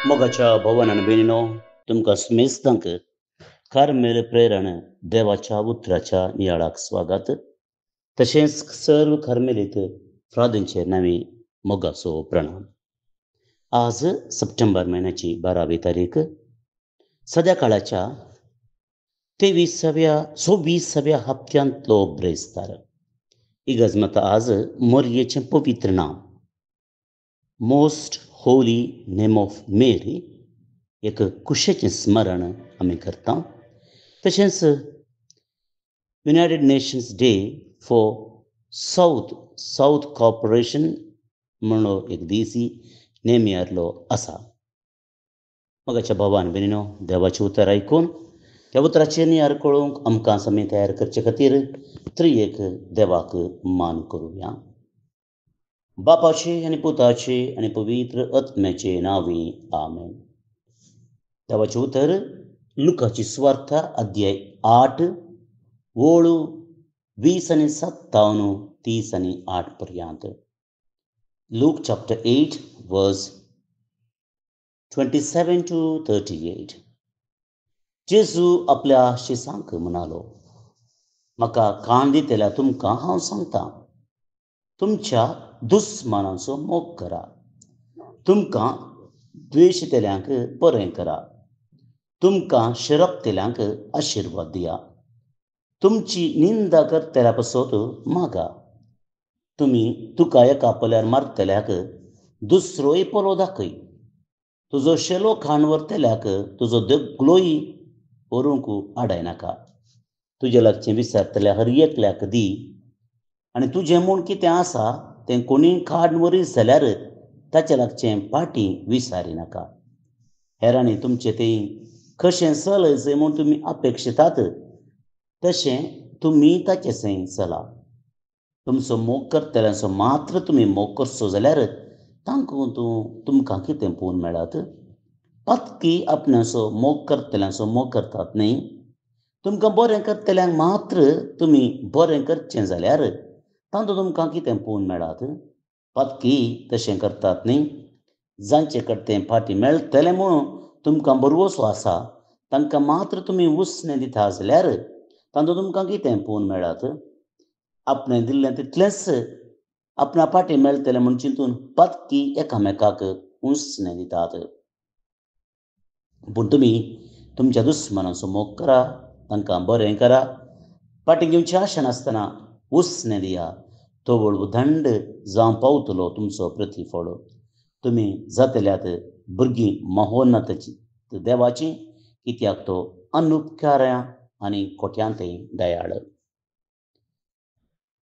मोगाच्या भवनान बेनिनो तुमकां स्मेस्तांक कार्मेल प्रेरण देवाच्या उतराच्या नियाळाक स्वागत. तशेंच सर्व कार्मेलीत फ्रादींचे नांवे मोगाचो प्रणाम. आज सप्टेंबर म्हयन्याची 12वी तारीख. सद्या काळाच्या 26व्या हप्त्यांतलो ब्रेस्तार. ही गजमत आज मोरयेचें पवित्र नांव मोस्ट होली नेम ऑफ मेरी एक कुशेचें स्मरण आमी करता. तशेंच United nations day for south corporation म्हणून एक दीस नेमी आयिल्लो आसा. मोगाच्या भावान भयणीनो, देवाचें उतर आयकून त्या उतराचेर नियाळ कळोवंक आमकां समी तयार करचे खातीर त्रियेक देवाक मान करुया. बापाचे आनी पुताचे आनी पवित्र आत्म्याचे नांवे आमेन. देवाचें उतर लुकाची सुवार्ता अध्याय 8 ओळ 20 आनी 57, 30 आनी 8 पर्यंत. लूक चॅप्टर 8 वर्स 27 to 38. जेजू आपल्या शिसांक म्हणालो, म्हाका कान दितल्या तुमकां हांव सांगतां, तुमच्या दुस्मानांचो मोग करा, तुमकां द्वेशितल्यांक बरें करा, तुमकां शिरकतल्यांक आशिर्वाद दिया, तुमची निंदा करतल्या पासत मागा, तुमी तुका एका पोल्यार मारतल्याक दुसरोय पोलो दाखय, तुजो शेलो खाण व्हरतल्याक तुजो दोगलोय व्हरूंक आडायनाका, तुजे लागचें विचारतल्या हर एकल्याक दी, आनी तुजें म्हूण कितें आसा तें कोणीय काड व्हरीत जाल्यार ताचे लागचें फाटीं विचारिनाका. हेरांनी तुमचें तें कशें चलय म्हूण तुमी अपेक्षितात तशें तुमी ताचे सैन चला. तुमचो मोग करतल्यांचो मात्र तुमी मोग करचो जाल्यार तांकां तुमकां कितें पळोवन मेळत? पत्की आपणाचो मोग करतल्यांचो मोग करतात न्ही. तुमकां बरें करतल्यांक मात्र तुमी बरें करचें जाल्यार तांतूं तुमकां कितें पळोवन मेळत? पत्की तशें करतात न्ही. जांचे कडेन तें फाटीं मेळटलें म्हणून तुमकां भरवोसो आसा तांकां मात्र तुमी उसणें दिता जाल्यार तांतूं तुमकां कितें पळोवन मेळत? आपणें दिल्लें तितलेंच आपणा फाटीं मेळटलें म्हूण चिंतून पत्की एकामेकाक उसणें दितात. पूण तुमी तुमच्या दुस्मानांचो मोग करा, तांकां बरें करा, फाटीं घेवचें आशा नासतना उसणें दिया, तो वळवथंड जावं पावतलो तुमचो प्रतिफळ. तुमी जातल्यात भुरगीं महोन्नत देवाचीं, कित्याक तो अनुपकारां आनी कोट्यांतय दयाळ.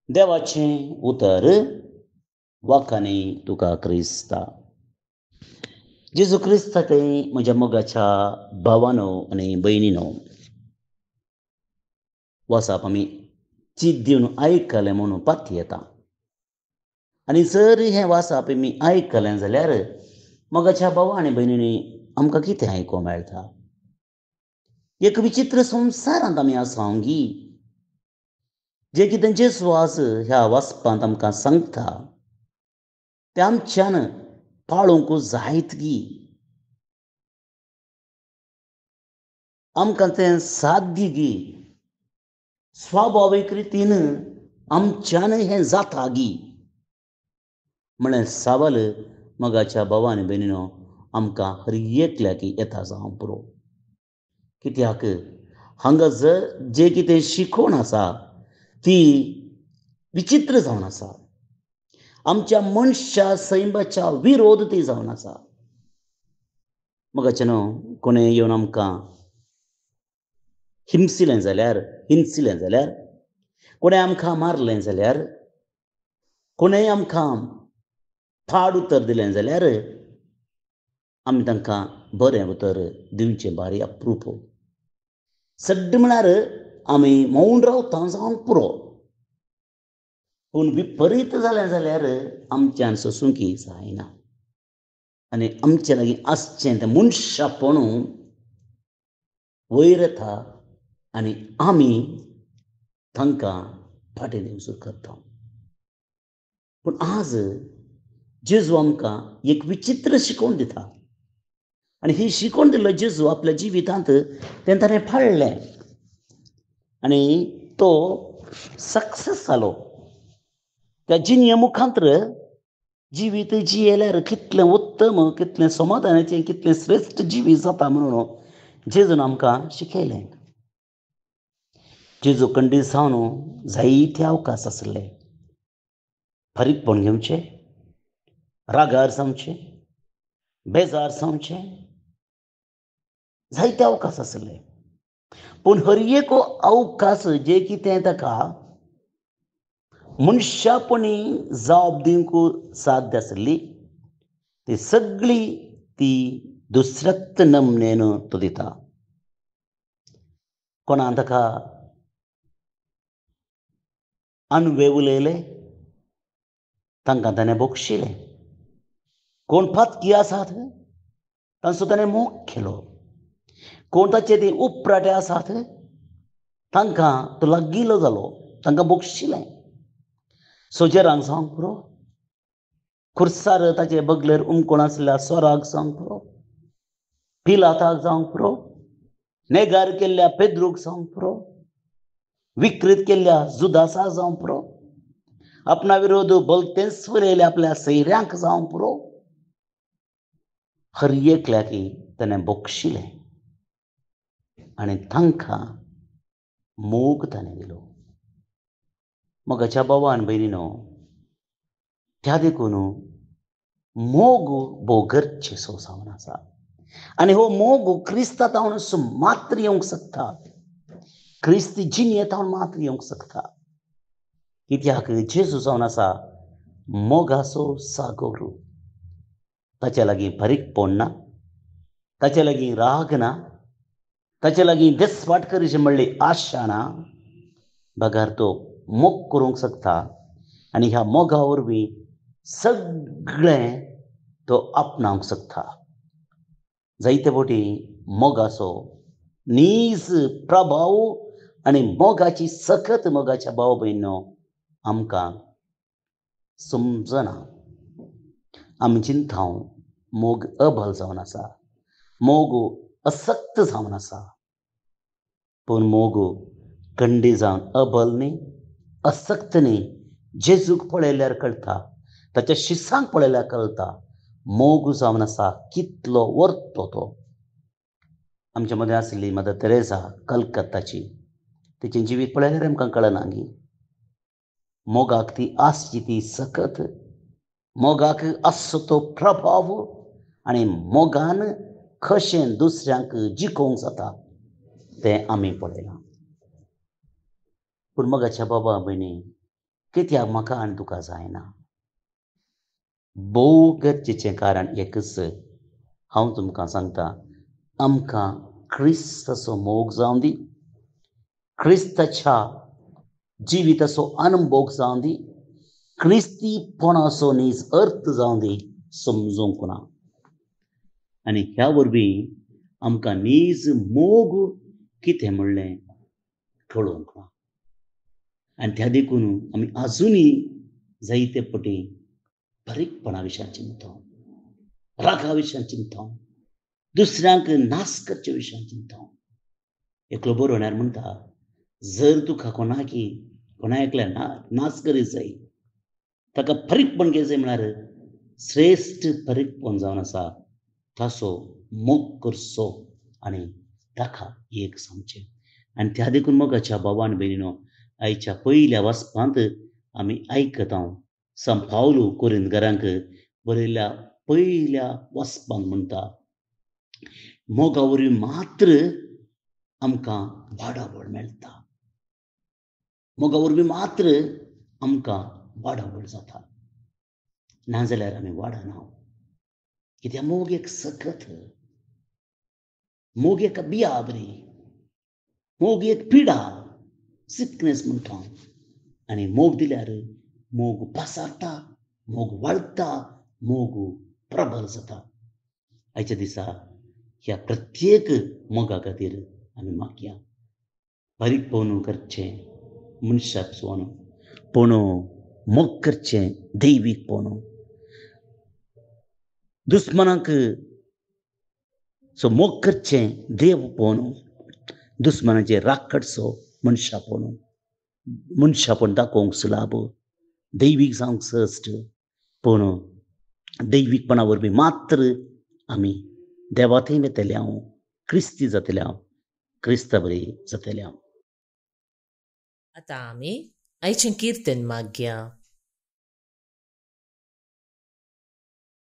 देवाचें उतर वाखाणी तुका क्रिस्ता. जेजू क्रिस्तांतय म्हज्या मोगाच्या भावानो आनी भयणीनो, वचप आमी चीत दिवन आयकलें म्हणून पाती येता. आनी जर हें वाचप आमी आयकलें जाल्यार मोगाच्या भावा आनी भयणींनी आमकां कितें आयको मेळटा? एक विचित्र संवसारांत आमी आसा गी. जें कितें जेजू आज ह्या वाचपांत आमकां सांगता तें आमच्यान पाळोवंक जायत गी. आमकां तें साध्य गी. स्वाभावीक रितीन आमच्यान हें जाता गी. म्हळ्यार सावल मोगाच्या भावा आनी भयणीनो आमकां हर एकल्याक येता जावं पुरो. कित्याक हांगा जें कितें शिकोवन आसा ती विचित्र जावन आसा. आमच्या मनशा सैमाच्या विरोध ती जावन आसा. मोगाचेनो, कोणें येवन आमकां हिंसिलें जाल्यार कोणें आमकां मारलें जाल्यार, कोणेंय आमकां फाड उतर दिलें जाल्यार आमी तांकां बरें उतर दिवचें भारी अप्रूप. सड्ड म्हळ्यार आमी मौन रावता जावं पुरो. पूण विपरीत जालें जाल्यार आमच्यान सोंसूंक जायना. आनी आमचे लागीं आसचें तें मनशापणू वयर येता आनी आमी तांकां फाटीं दिवचो करता. पूण आज जेजू आमकां एक विचित्र शिकोवन दिता. आणि ही शिकवण दिलं जेजू आपल्या जिवितांत तें ताणें पाळलें आनी तो सक्सेस जालो. त्या जिणे मुखांतर जिवीत जियेल्यार कितलें उत्तम, कितलें समाधानाचें, कितलें श्रेश्ठ जिवीत जाता म्हणून जेजून आमकां शिकयलें. जेजू कंडील सावन जायते अवकाश आसले. फारीकपण घेवचें, रागार जावचें, बेजार जावचें, जायते अवकाश आसले. पूण हर एक अवकाश जे कितें ताका मनशापणी जाप दिवंक साध्य आसली ती सगळी ती दुसऱ्याच नमनेन तो दिता. कोणा ताका अनवे उलयले तांकां ताणें बक्षिलें. कोण फातकी आसात तांचो ताणें मोग केलो. कोण ताचे ती उपराटे आसात तांकां तो लागिलो जालो, तांकां बक्षिलें. सोजेरांक जावंक पुरो, खुर्सार ताचे बगलेर उमकोण आसलेल्या सोराक जावंक पुरो, पिलाताक जावंक पुरो, नेगार केल्ल्या पेद्रूक जावंक पुरो, विकृत केल्ल्या जुदासाक जावंक पुरो, आपणा विरोध बलतेंच उलयल्या आपल्या सैऱ्यांक जावंक पुरो, हर एकल्याक ताणें बक्षिलें आनी तांकां मोग ताणें दिलो. मोगाच्या भावा आनी भयणीनो, त्या देखून मोग भोव गरजेचो जावन आसा. आनी हो मोग क्रिस्तांतावन मात्र येवंक शकता, क्रिस्ती जिणेंतावन मात्र येवंक शकता. कित्याक जेजू जावन आसा मोगाचो सागर. ताचे लागीं फारीकपण ना, ताचे लागीं राग ना, ताचे लागीं देसवाट करची म्हणली आशा ना. बगार तो मोग करूंक शकता आनी ह्या मोगा वरवीं सगळें तो आपणावंक शकता. जायते फावटी मोगाचो नीज प्रभाव आनी मोगाची सखत मोगाच्या भाव भयणीनो आमकां समजना. आमी चिंताव मोग अबल जावन आसा, मोग असक्त जावन आसा. पूण मोग खंडी जावन अबल न्ही, असक्त न्ही. जेजूक पळयल्यार कळटा, ताच्या शिसांक पळयल्यार कळटा मोग जावन आसा कितलो वर्तो तो. आमच्या मदें आसली मदर तेरेसा कलकत्ताची, तिचें जिवीत पळयल्यार आमकां कळना गी. मोगाक ती आसची ती सकत, मोगाक आसचो तो प्रभाव आनी मोगान कशें दुसऱ्यांक जिखोवंक जाता तें आमी पळयलां. पूण मोगाच्या बाबा भयणी, कित्याक म्हाका आनी तुका जायना? भोव गरजेचें कारण एकच. हांव तुमकां सांगता, आमकां क्रिस्ताचो मोग जावं दी, क्रिस्ताच्या जिविताचो अनुभव जावं दी, क्रिस्तीपणाचो नीज अर्थ जावं दी, समजूंक ना. आनी ह्या वरवीं आमकां नीज मोग कितें म्हणलें कळोवंक ना. आनी त्या देखून आमी आजुनूय जायते फावटी फारीकपणा विशयान चिंताव, रागा विशयान चिंताव, दुसऱ्यांक नाश करचे विशयान चिंताव. एकलो बरोवण्यार म्हणटा, जर तुका कोणा एकल्यार नाश करीत जाय, ताका फारीकपण घे जाय म्हळ्यार श्रेश्ठ फारीकपण जावन आसा ताचो मोग करचो आनी ताका एक सांगचें. आनी त्या देखून मोगाच्या भावान भयणीनो, आयच्या पयल्या वचपांत आमी आयकतांव सान पावलो कोरिंतकारांक बरयल्ल्या पयल्या वचपांत म्हणटा, मोगा वरवीं मात्र आमकां वाडावळ मेळटा, मोगा वरवीं मात्र आमकां वाडावळ जाता. नाजाल्यार आमी वाडना. कित्याक मोग एक सकत, मोग एक बियाबरी, मोग एक पिडा, सिकनेस म्हणटा हांव. आनी मोग दिल्यार मोग पासारता, मोग वाडटा, मोग प्रबल जाता. आयच्या दिसा ह्या प्रत्येक मोगा खातीर आमी मागया. फारीकपण करचें मनशाचपण, मोग करचें दैवीकपण. दुस्मनाक सो मोग करचें देव पळोवन, दुस्मनाचेर राग काडचो मनशापण दाखोवंक सुलाभ, दैवीक जावंक सश्ट, पूण दैवीकपणा वरवीं मात्र आमी देवा थंय वेतले हांव क्रिस्ती जातले हांव क्रिस्तबरी जातले हांव. आतां आमी आयचें किर्तन मागया.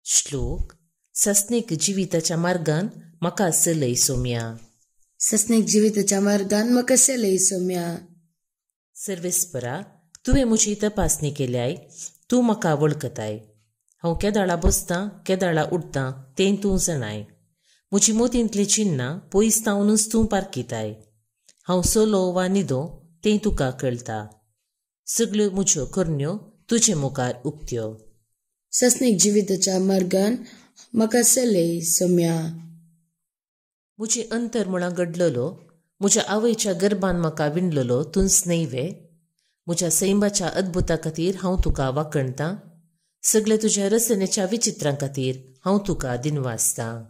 श्लोक. सस्नेक जिविताच्या मार्गान म्हाका चलय सोम्या. सस्नेक जिविताच्या मार्गान म्हाका चलय सोम्या. सर्वेस्परा, तुवें म्हजी तपासणी केल्याय, तूं म्हाका वळखताय. हांव केदाळा बसतां केदाळा उठतां तें तूं जाणाय. म्हजी मोतींतली चिन्नां पयस तावनूच तूं पारखिताय. हांव सोलो वा न्हिदो तें तुका कळटा. सगल्यो म्हज्यो करण्यो तुजे मुखार उक्त्यो. सस्नेक जिविताच्या मार्गान म्हाका चलय सोम्या. म्हजे अंतरमळां घडललो, म्हज्या आवयच्या गर्भान म्हाका विणललो तुंच न्हयवे. म्हज्या सैमाच्या अद्भुता खातीर हांव तुका वाखणटां. सगळ्या तुज्या रचनेच्या विचित्रां खातीर हांव तुका दिनवासतां.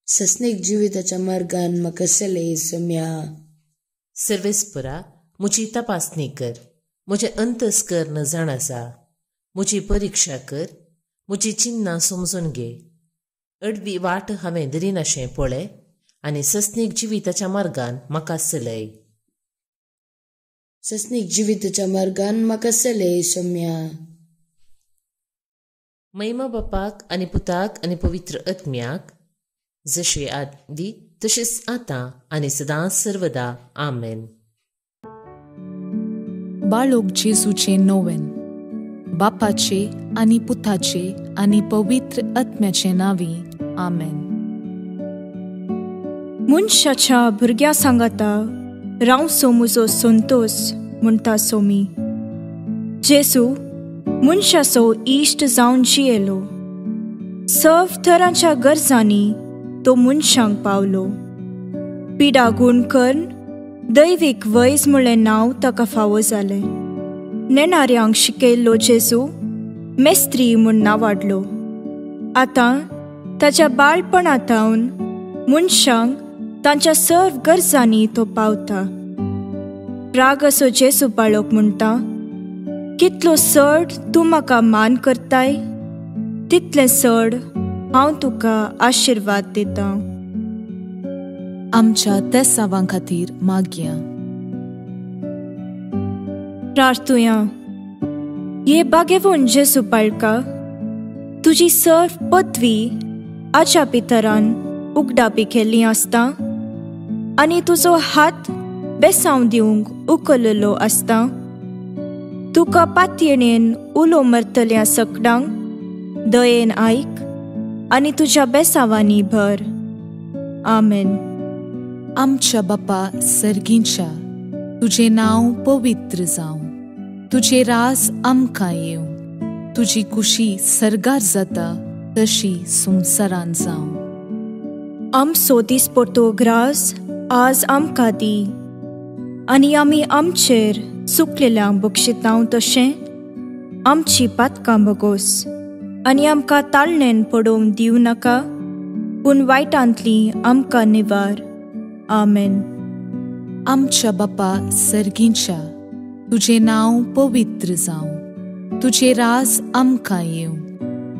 सस्नेक जिविताच्या मार्गान म्हाका चलय सोम्या. सर्वेस्परा, म्हजी तपासणी कर. म्हजें अंतस्करण जाण आसा. म्हजी परिक्षा कर. म्हजी चिन्नां समजून घे. अडवी वाट हांवें धरिनाशें पळय आनी सस्नेक जिविताच्या मार्गान म्हाका चलय. सस्नेक जिविताच्या मार्गान म्हाका चलय सोम्या. महिमा बापाक आनी पुताक आनी पवित्र आत्म्याक, जशे आदी तशेंच आतां आनी सदांच सर्वदा. आमेन. बाळोक जेजूचे नोवेन. बापाचे आनी पुताचे आनी पवित्र आत्म्याचे नांवी. आमेन. मनशाच्या भुरग्या सांगाता रावसो म्हजो संतोष म्हणटा सोमी. जेजू मनशाचो इश्ट जावन जियेलो. सर्व तरांच्या गरजांनी तो मनशांक पावलो. पिडा गूण करून दैवीक वैज म्हणलें नांव ताका फावो जालें. नेणाऱ्यांक शिकयल्लो जेजू मेस्त्री म्हूण नांवाडलो. आतां ताच्या बाळपणांतावन मनशांक तांच्या सर्व गरजांनी तो पावता. राग असो जेजू बाळोक म्हणटा, कितलो चड तूं म्हाका मान करताय, तितलें चड हांव तुका आशिर्वाद दितां. आमच्या तेसावां खातीर मागया. प्रार्थुया. ये बागेवून जेजू बाळका, तुजी सर्व पदवी आच्या पितरान उगडापी केल्ली आसता आनी तुजो हात बेसांव दिवंक उखललो आसता. तुका पातयेणेन उलो मरतल्या सकडांक दयेन आयक आनी तुज्या बेसावांनी भर. आमेन. आमच्या बापा सर्गींच्या, तुजें नांव पवित्र जावं. तुजें रास आमकां येवं. तुजी कुशी सर्गार जाता तशी संवसारांत जावं. आमचो दिसपडटो ग्रास आज आमकां दी आनी आमी आमचेर चुकलेल्यांक बक्षितांव तशें आमची पातकां बगोस. आनी आमकां ताळणेन पडोवंक दिवं नाका, पूण वायटांतली आमकां निवार. आमेन. आमच्या बापा सर्गींच्या, तुजें नांव पवित्र जावं. तुजें रास आमकां येवं.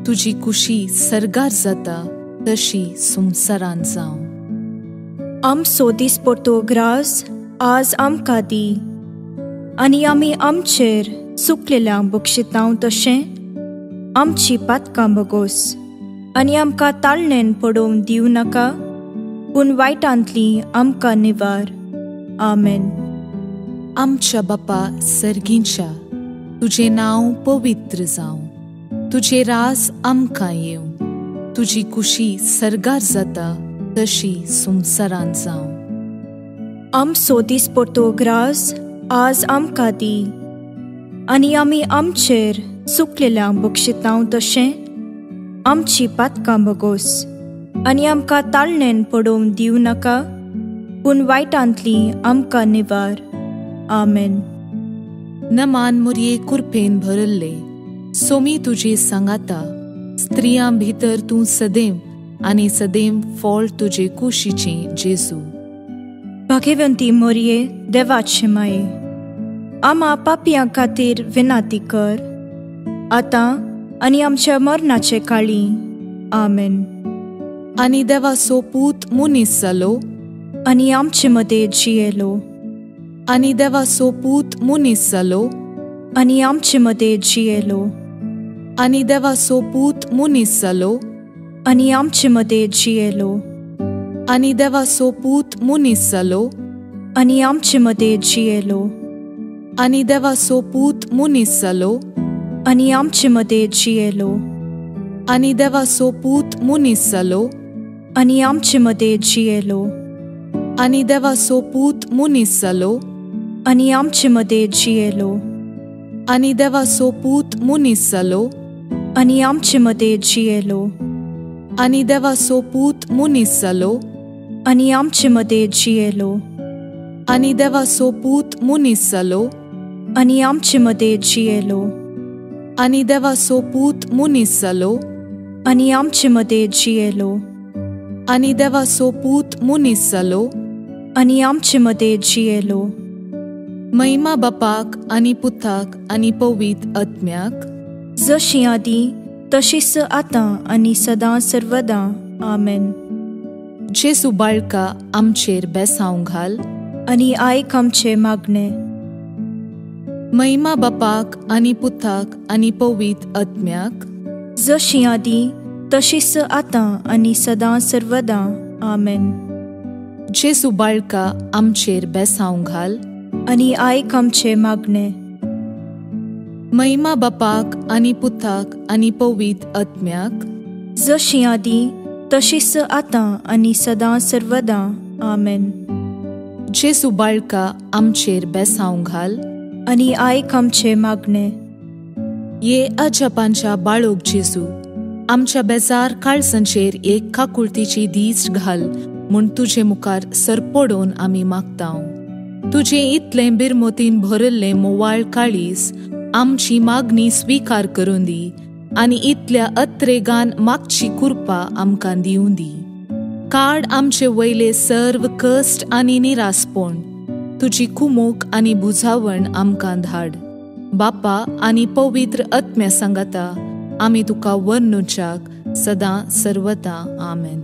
तुजी कुशी सर्गार जाता तशी संवसारांत जावं. आमचो दिसपडटो ग्रास आज आमकां दी आनी आमी आमचेर चुकलेल्यांक बक्षितांव तशें आमची पातकां बगोस. आनी आमकां ताळणेन पडोवंक दिवं नाका, पूण वायटांतली आमकां निवार. आमेन. आमच्या बापा सर्गींच्या, तुजें नांव पवित्र जावं. तुजें रास आमकां येवं. तुजी कुशी सर्गार जाता तशी संवसारांत जावं. आमचो दिसपडटो ग्रास आज आमकां दी आनी आमी आमचेर चुकलेल्यांक बक्षितांव तशें आमची पातकां बगोस. आनी आमकां ताळणेन पडोवंक दिवं नाका, पूण वायटांतली आमकां निवार. आमेन. नमान मुरये कुरपेन भरल्ले, सोमी तुजे सांगाता, स्त्रियां भितर तूं सदैव आनी सदैव फळ तुजे कुशीचे जेजू. भाग्यवंती मोरये, देवाचे माये, आम्हा पापियां खातीर विनाती कर, आतां आनी आमच्या मरणाचे काळी. आमेन. आनी देवाचो पूत मुनीस जालो, आनी आमचे मदें जियेलो. आनी देवाचो पूत मुनीस जालो, आनी आमचे मदें जियेलो. आनी देवाचो पूत मुनीस जालो, आनी आमचे मदें जियेलो. आनी देवाचो पूत मुनीस जालो, आनी आमचे मदें जियेलो. आनी देवाचो पूत मुनीस जालो, आनी आमचे मदें जियेलो. आनी देवाचो पूत मुनीस जालो, आनी आमचे मदें जियेलो. आनी देवाचो पूत मुनीस जालो, आनी आमचे मदें जियेलो. आनी देवाचो पूत मुनीस जालो, आनी आमचे मदें जियेलो. आनी देवाचो पूत मुनीस जालो, आनी आमचे मदें जियेलो. आनी देवाचो पूत मुनीस जालो, आनी आमचे मदें जियेलो. आनी देवाचो पूत मुनीस जालो, आनी आमचे मदें जियेलो. आनी देवाचो पूत मुनीस जालो, आनी आमचे मदें जियेलो. महिमा बापाक आनी पुताक आनी पवित्र आत्म्याक, जशी आदी तशीच आतां आनी सदां सर्वदां. आमेन. जेजू बाळका आमचेर बेसांव घाल, आनी आयक आमचे मागणे. महिमा बापाक आनी पुताक आनी पवित्र आत्म्याक, जशी आदी तशीच आतां आनी सदां सर्वदां. आमेन. जेजू बाळका आमचेर बेसांव घाल, आनी आयक आमचे मागणे. महिमा बापाक आनी पुताक आनी पवित्र आत्म्याक, जशी आदी तशीच आतां आनी सदां सर्वदां. आमेन. जेजू बाळका आमचेर बेसांव घाल, आनी आयक आमचे मागणे. ये अजपांच्या बाळोक जेजू, आमच्या बेजार काळजांचेर एक काकुळतीची दीस घाल म्हूण तुजे मुखार सरपडोवन आमी मागतांव. तुजे इतले बिरमोतीन भरिल्ले मोवाळ काळीस आमची मागणी स्वीकार करून दी, आनी इतल्या अत्रेगान मागची कृपा आमकां दिवूं दी. काड आमचे वयले सर्व कश्ट आनी निरासपण, तुजी कुमोक आनी बुजावण आमकां धाड. बापा आनी पवित्र आत्म्या सांगाता आमी तुका वर्णुच्याक सदां सर्वदां. आमेन.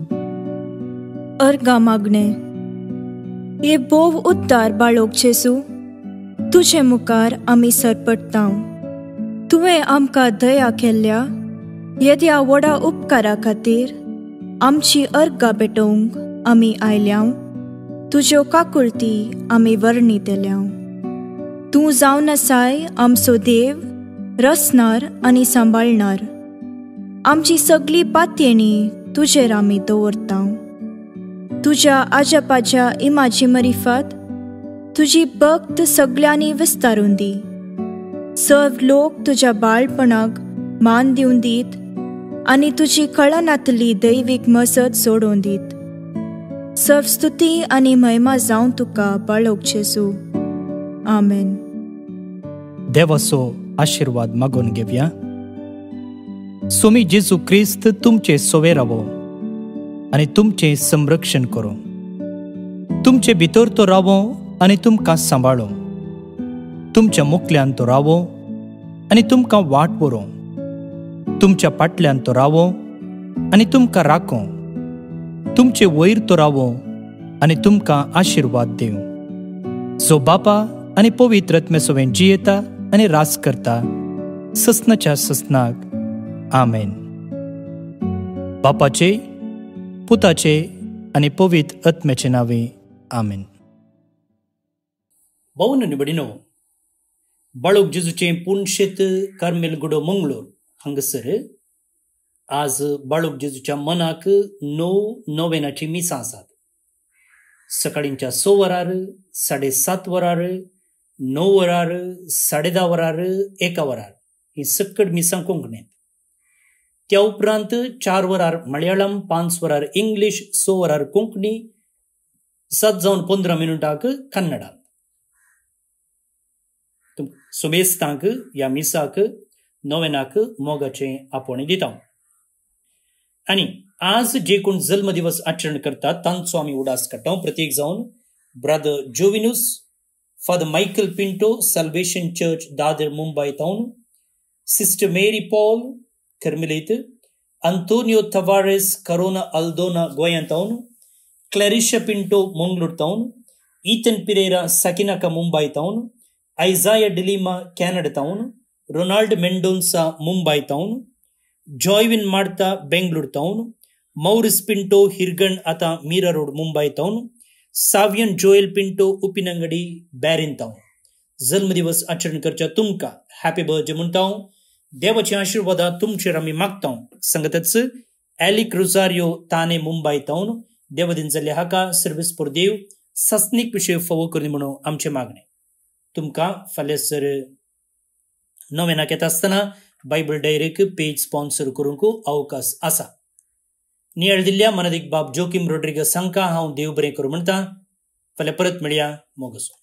अर्गा मागणे. ये बोव उद्दार बाळोक जेजू, तुजे मुखार आमी सरपडटांव. तुवें आमकां दया केल्ल्या येद्या व्हडा उपकारा खातीर आमची अर्गां पेटोवंक आमी आयल्याव. तुज्यो काकुळटी आमी वर्णितल्याव. तूं जावन आसाय आमचो देव, रचणार आनी सांबाळणार. आमची सगळी पातयेणी तुजेर आमी दवरतांव. तुज्या आजपाच्या इमाची मरिफात तुजी भक्त सगळ्यांनी विस्तारून दी. सर्व लोक तुज्या बाळपणाक मान दिवन दीत, आनी तुजी कळनातली दैवीक मजत जोडून दीत. सर्व स्तुती आनी महिमा जावं तुका बाळोक जेजू. आमेन. देवाचो आशीर्वाद मागून घेवया. स्वामी जेजू क्रिस्त तुमचे सोवे रावो आनी तुमचे संरक्षण करो. तुमचे भितर तो रावो आनी तुमकां सांबाळो. तुमच्या मुखल्यान तो रावो आनी तुमकां वाट व्हरो. तुमच्या फाटल्यान तो रावो आनी तुमकां राखो. तुमचे वयर तो रावो आनी तुमकां आशीर्वाद दिवं. जो बापा आनी पवित्र आत्म्या सोबेन जियेता आनी रास करता ससनाच्या ससनाक. आमेन. बापाचे, पुताचे आनी पवित्र आत्म्याचे नावे. आमेन. भवन निवडिनो बाळोक जेजूचे पुणशेत कार्मेलगुडो मंगळूर हांगसर आज बाळोक जेजूच्या मनाक 9 नोवेनाची मिसां आसात. सकाळींच्या 6 वरार, 7:30 वरार, 9 वरार, 10:30 वरार, 1 वरार ही सकड मिसां कोंकणीत. त्या उपरांत 4 वरार मलयाळम, 5 वरार इंग्लिश, 6 वरार कोंकणी, 7:15 कन्नडांत. सुबेस्तांक ह्या मिसाक नोवेनाक मोगाचें आपोवणें दिता. आनी आज जे कोण जन्म दिवस आचरण करतात तांचो आम्ही उडास काडटा. प्रत्येक जावन brother Jovinus, father Michael Pinto, salvation church Dadar Mumbai town, sister Mary Paul कर्मिलेत, अंतोनियो तवारेस करोना अल्दोना गोयन town, Clarissa Pinto Mangalore town, Ethan Pereira Sakinaka Mumbai town, Isaiah Dlima Canada town, Ronald Mendonca Mumbai town, Joyvin Marta Bengaluru town, Maurice Pinto Hirgan आता Mira Road Mumbai town, Savion Joel Pinto Uppinangady Bahrain town. जन्मदिवस आचरण करच्या तुमका हॅपी बर्थडे म्हणटा. देवाची आशीर्वादा तुमचेर आमी मागता. संगतच एलिक रोजारियो ताने मुंबई टाउन. देवदिन जाल्ले हाका सर्विस पोर देव सस्नीक विषय फावो करनी म्हणून आमचे मागणे. तुमकां फाल्यां सर नोवेनाक येता आसतना बायबल डायरेक पेज स्पॉन्सर करूंक अवकाश आसा. नियाळ दिल्ल्या मनादीक बाब जोकिम रोड्रिगस हांकां हांव देव बरें करूं म्हणटा. फाल्यां परत मेळया. मोगसो.